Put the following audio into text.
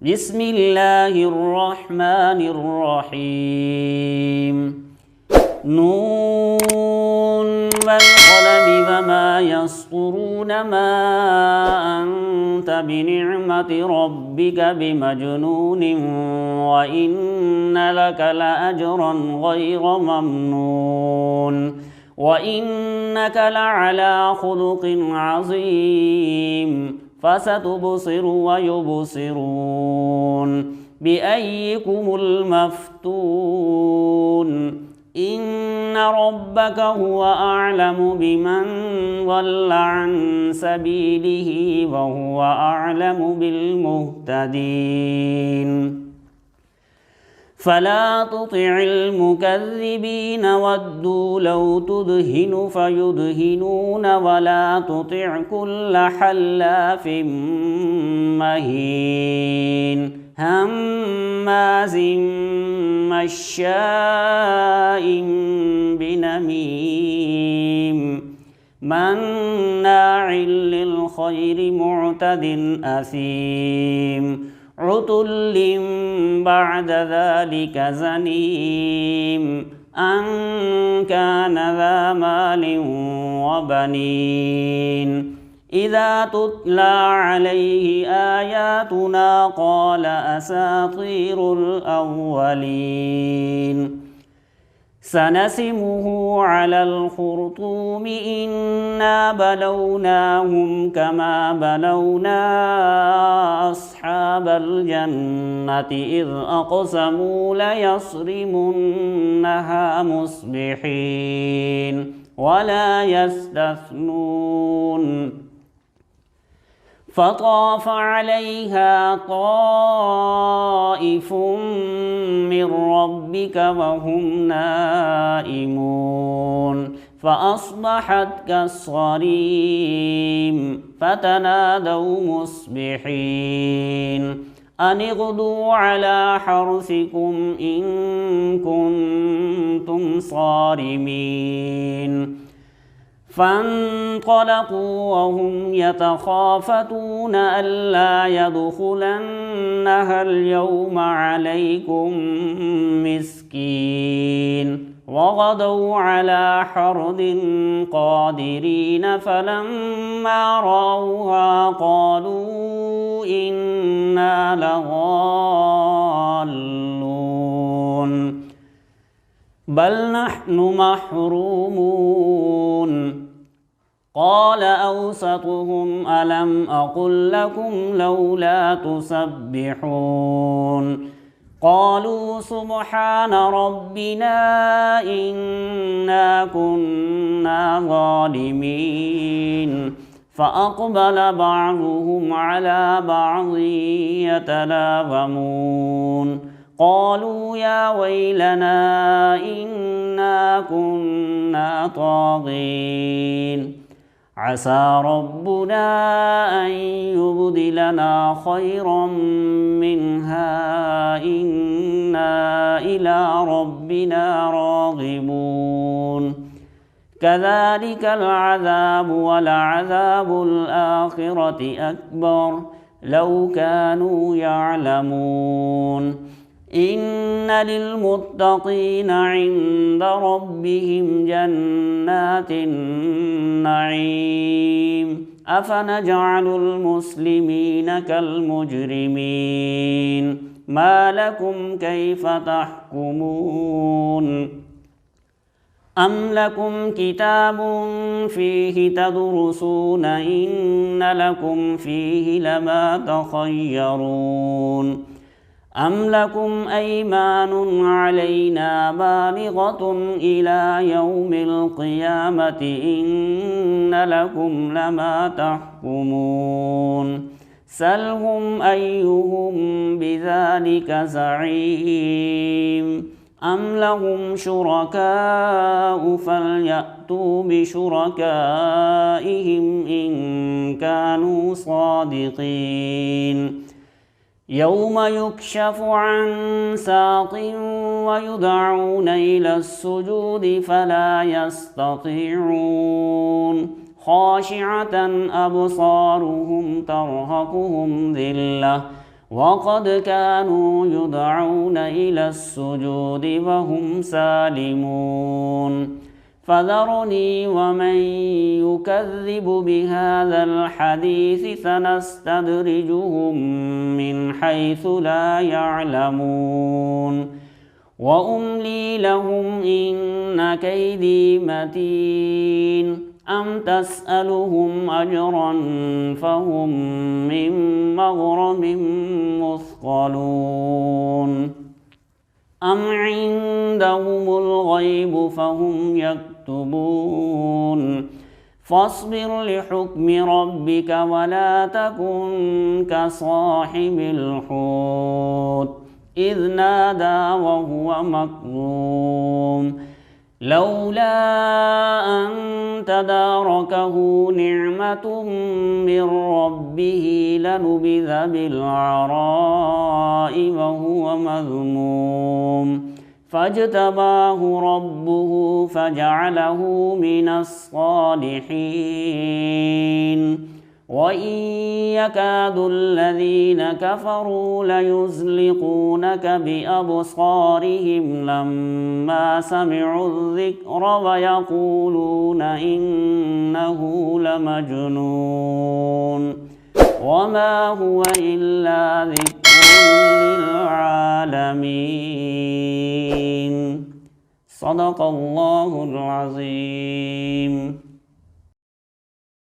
بسم الله الرحمن الرحيم نون والقلم وما يسطرون ما أنت بنعمة ربك بمجنون وإن لك لأجرا غير ممنون وإنك لعلى خلق عظيم فستبصر ويبصرون بأيكم المفتون إن ربك هو أعلم بمن ضل عن سبيله وهو أعلم بالمهتدين فلا تطع المكذبين ودوا لو تدهن فيدهنون ولا تطع كل حلاف مهين هماز مشاء بنميم مناع للخير معتد أثيم عتل بعد ذلك زنيم أن كان ذا مال وبنين إذا تتلى عليه آياتنا قال أساطير الأولين سنسمه على الخرطوم إنا بلوناهم كما بلونا أصحاب الجنة إذ أقسموا ليصرمنها مصبحين ولا يستثنون فطاف عليها طائف من ربك وهم نائمون فأصبحت كالصريم فتنادوا مصبحين أن اغدوا على حرثكم إن كنتم صارمين فانطلقوا وهم يتخافتون ألا يدخلنها اليوم عليكم مسكين وغدوا على حرد قادرين فلما رأوها قالوا إنا لضالون بل نحن محرومون قال أوسطهم ألم أقل لكم لولا تسبحون قالوا سبحان ربنا إنا كنا ظالمين فأقبل بعضهم على بعض يتلاومون قالوا يا ويلنا إنا كنا طاغين عسى ربنا أن يبدلنا خيرا منها إنا إلى ربنا راغبون كذلك العذاب ولعذاب الآخرة أكبر لو كانوا يعلمون إن للمتقين عند ربهم جنات النعيم أفنجعل المسلمين كالمجرمين ما لكم كيف تحكمون أم لكم كتاب فيه تدرسون إن لكم فيه لما تخيرون أم لكم أيمان علينا بالغة إلى يوم القيامة إن لكم لما تحكمون سلهم أيهم بذلك زعيم أم لهم شركاء فليأتوا بشركائهم إن كانوا صادقين يوم يكشف عن ساق ويدعون إلى السجود فلا يستطيعون خاشعة أبصارهم ترهقهم ذلة وقد كانوا يدعون إلى السجود وهم سالمون فذرني ومن يكذب بهذا الحديث سنستدرجهم من حيث لا يعلمون وأملي لهم إن كيدي متين أم تسألهم أجرا فهم من مغرم مثقلون أم عندهم الغيب فهم يكتبون فاصبر لحكم ربك ولا تكن كصاحب الحوت إذ نادى وهو مكظوم لولا أن تداركه نعمة من ربه لنبذ بالعراء وهو مذموم فاجتباه ربه فجعله من الصالحين وإن يكاد الذين كفروا ليزلقونك بأبصارهم لما سمعوا الذكر ويقولون إنه لمجنون وما هو إلا ذكر للعالمين صدق الله العظيم.